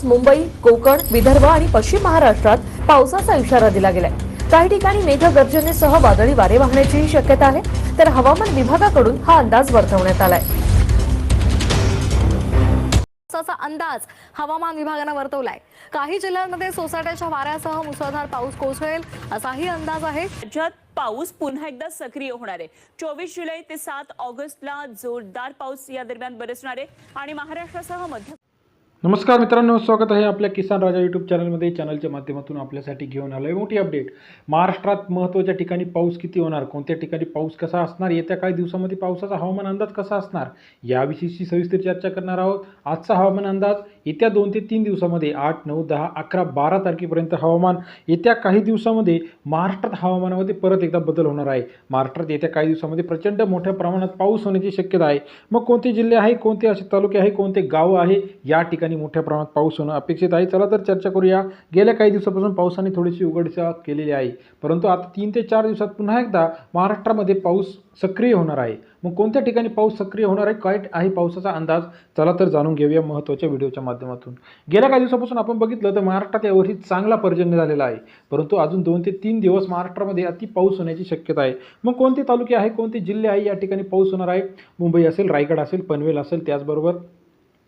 मुंबई, कोकण, विदर्भ आणि पश्चिम महाराष्ट्रात पावसाचा इशारा दिला गेलाय। काही ठिकाणी मेघगर्जनेसह वादळी वारे वाहण्याचीही शक्यता आहे, तर हवामान विभागाकडून हा अंदाज वर्तवण्यात आलाय। पावसाचा अंदाज हवामान विभागाने वर्तवलाय। काही जिल्ह्यांमध्ये सोसाट्याच्या वाऱ्यासह मुसळधार पाऊस कोसळेल असाही अंदाज आहे। राज्यात पाऊस पुन्हा एकदा सक्रिय होणार आहे। 24 जुलै ते 7 ऑगस्टला जोरदार पाऊस या दरम्यान बरसणार आहे आणि महाराष्ट्रासह मध्य। नमस्कार मित्रांनो, स्वागत आहे आपल्या किसान राजा यूट्यूब चॅनलमध्ये। चॅनलच्या माध्यमातून आपल्यासाठी घेऊन आलोय मोठी अपडेट। महाराष्ट्रात महत्त्वाच्या ठिकाणी पाऊस किती होणार, कोणत्या ठिकाणी पाऊस कसा असणार, येत्या काही दिवसांमध्ये पावसाचा हवामान अंदाज कसा असणार याविषयीची सविस्तर चर्चा करणार आहोत। आजचा हवामान अंदाज येत्या 2 ते 3 दिवसांमध्ये 8, 9, 10, 11, 12 तारखेपर्यंत हवामान। येत्या काही दिवसांमध्ये महाराष्ट्रात हवामानामध्ये परत एकदा बदल होणार आहे। महाराष्ट्रात येत्या काही दिवसांमध्ये प्रचंड मोठ्या प्रमाणात पाऊस होण्याची शक्यता आहे। मग कोणते जिल्हे आहे, कोणते असे तालुके आहे, कोणते गाव आहे या ठिकाणी मोठ्या प्रमाणात पाऊस होणं अपेक्षित आहे। चला तर चर्चा करूया। गेल्या काही दिवसापासून पावसाने थोडीशी उघडझाप केलेली आहे, परंतु आता 3 ते 4 दिवसात पुन्हा एकदा महाराष्ट्रामध्ये पाऊस सक्रिय होणार आहे। मग कोणत्या ठिकाणी पाऊस सक्रिय होणार आहे, काय आहे पावसाचा अंदाज, चला तर जाणून घेऊया महत्त्वाच्या व्हिडिओच्या माध्यमातून। गेल्या काही दिवसापासून आपण बघितलं तर महाराष्ट्रात यावर्षी चांगला पर्जन्य झालेला आहे, परंतु अजून 2 ते 3 दिवस महाराष्ट्रामध्ये अति पाऊस होण्याची शक्यता आहे। मग कोणते तालुके आहे, कोणते जिल्हे आहे या ठिकाणी पाऊस होणार आहे? मुंबई असेल, रायगड असेल, पनवेल असेल, त्याचबरोबर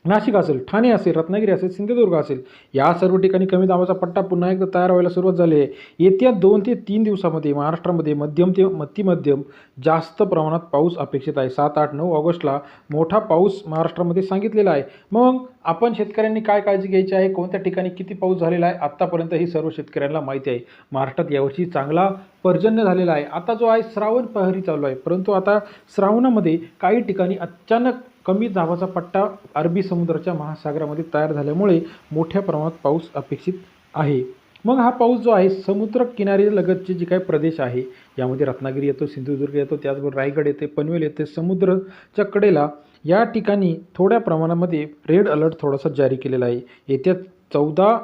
नाशिक असेल, ठाणे असेल, रत्नागिरी असेल, सिंधुदुर्ग असेल, या सर्व ठिकाणी कमी दाबाचा पट्टा पुन्हा एकदा तयार व्हायला सुरुवात झाली आहे। येत्या 2 ते 3 दिवसामध्ये महाराष्ट्रामध्ये मध्यम ते अतिमध्यम जास्त प्रमाणात पाऊस अपेक्षित आहे। 7, 8, 9 ऑगस्टला मोठा पाऊस महाराष्ट्रामध्ये सांगितलेला आहे। मग आपण शेतकऱ्यांनी काय काळजी घ्यायची आहे, कोणत्या ठिकाणी किती पाऊस झालेला आहे, आत्तापर्यंत ही सर्व शेतकऱ्यांना माहिती आहे। महाराष्ट्रात यावर्षी चांगला पर्जन्य झालेला आहे। आता जो आहे श्रावण पहरी चालू आहे, परंतु आता श्रावणामध्ये काही ठिकाणी अचानक कमी दाबाचा पट्टा अरबी समुद्राच्या महासागरामध्ये तयार झाल्यामुळे मोठ्या प्रमाणात पाऊस अपेक्षित आहे। मग हा पाऊस जो आहे समुद्र किनारी लगतचे जे काही प्रदेश आहे यामध्ये रत्नागिरी येतो, सिंधुदुर्ग येतो, त्याचबरोबर रायगड येते, पनवेल येते, समुद्राच्या कडेला या ठिकाणी थोड्या प्रमाणामध्ये रेड अलर्ट थोडासा जारी केलेला आहे। येत्या 14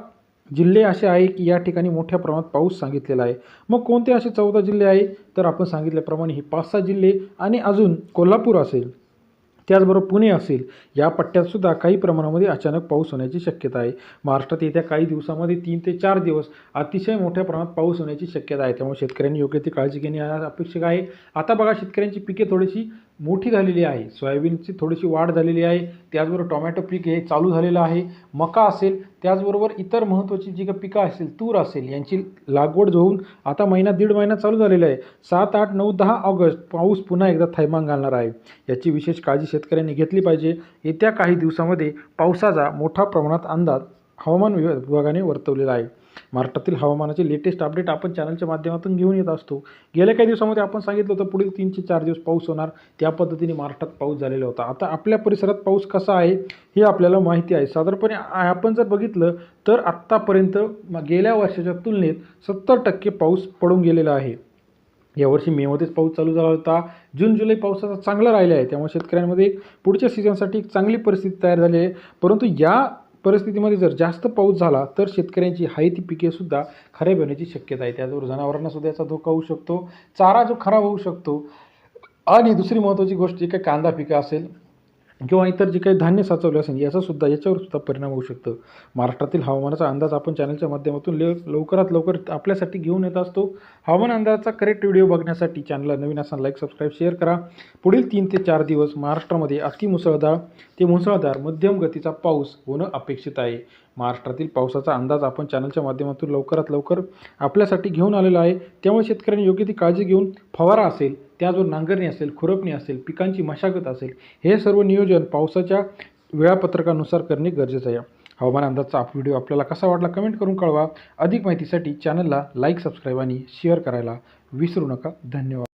जिल्हे असे आहे की या ठिकाणी मोठ्या प्रमाणात पाऊस सांगितलेला आहे। मग कोणते असे 14 जिल्हे आहे तर आपण सांगितल्याप्रमाणे हे 5-6 जिल्हे आणि अजून कोल्हापूर असेल, त्याचबरोबर पुणे असेल, या पट्ट्यातसुद्धा काही प्रमाणामध्ये अचानक पाऊस होण्याची शक्यता आहे। महाराष्ट्रात येत्या काही दिवसामध्ये 3 ते 4 दिवस अतिशय मोठ्या प्रमाणात पाऊस होण्याची शक्यता आहे, त्यामुळे शेतकऱ्यांनी योग्य ती काळजी घेणे अपेक्षित आहे। आता बघा, शेतकऱ्यांची पिके थोडीशी मोठी झालेली आहे, सोयाबीनची थोडीशी वाढ झालेली आहे, त्याचबरोबर टोमॅटो पीक हे चालू झालेलं आहे, मका असेल, त्याचबरोबर इतर महत्त्वाची जी काही पिकं असेल, तूर असेल, यांची लागवड होऊन आता महिना दीड महिना चालू झालेला आहे। 7, 8, 9, 10 ऑगस्ट पाऊस पुन्हा एकदा थैमान घालणार आहे, याची विशेष काळजी शेतकऱ्यांनी घेतली पाहिजे। येत्या काही दिवसामध्ये पावसाचा मोठ्या प्रमाणात अंदाज हवामान विभागाने वर्तवलेला आहे। महाराष्ट्रातील हवामानाचे लेटेस्ट अपडेट आपण चॅनलच्या माध्यमातून घेऊन येत असतो। गेल्या काही दिवसामध्ये आपण सांगितलं होतं पुढील 3 ते 4 दिवस पाऊस होणार, त्या पद्धतीने महाराष्ट्रात पाऊस झालेला होता। आता आपल्या परिसरात पाऊस कसा आहे हे आपल्याला माहिती आहे। साधारणपणे आपण जर बघितलं तर आत्तापर्यंत गेल्या वर्षाच्या तुलनेत 70% पाऊस पडून गेलेला आहे। यावर्षी मेमध्येच पाऊस चालू झाला होता, जून जुलै पावसाचा चांगला राहिला आहे, त्यामुळे शेतकऱ्यांमध्ये पुढच्या सीझनसाठी एक चांगली परिस्थिती तयार झाली आहे। परंतु या परिस्थितीमध्ये जर जास्त पाऊस झाला तर शेतकऱ्यांची हाय ती पिकेसुद्धा खराब होण्याची शक्यता आहे, त्याचबरोबर जनावरांना सुद्धा याचा धोका होऊ शकतो, चारा जो खराब होऊ शकतो। आणि दुसरी महत्त्वाची गोष्ट जी काही कांदा पिकं असेल किंवा इतर जे काही धान्य साचवले असेल याच्यावर सुद्धा परिणाम होऊ शकतो। महाराष्ट्रातील हवामानाचा अंदाज आपण चॅनलच्या माध्यमातून लवकरात लवकर आपल्यासाठी घेऊन येत असतो। हवामान अंदाजाचा करेक्ट व्हिडिओ बघण्यासाठी चॅनलला नवीन असाल लाईक, सबस्क्राईब, शेअर करा। पुढील 3 ते 4 दिवस महाराष्ट्रामध्ये अतिमुसळधार ते मुसळधार मध्यम गतीचा पाऊस होणं अपेक्षित आहे। महाराष्ट्रातील पावसाचा अंदाज आपण चॅनलच्या माध्यमातून लवकरात लवकर आपल्यासाठी घेऊन आलेला आहे, त्यामुळे शेतकऱ्यांनी योग्य ती काळजी घेऊन फवारा असेल, त्याचबरोबर नांगरणी असेल, खुरपणी असेल, पिकांची मशागत असेल, हे सर्व नियोजन पावसाच्या वेळापत्रकानुसार करणे गरजेचं आहे। हवामान अंदाजचा व्हिडिओ आपल्याला कसा वाटला कमेंट करून कळवा। अधिक माहितीसाठी चॅनलला लाईक, सबस्क्राईब आणि शेअर करायला विसरू नका। धन्यवाद।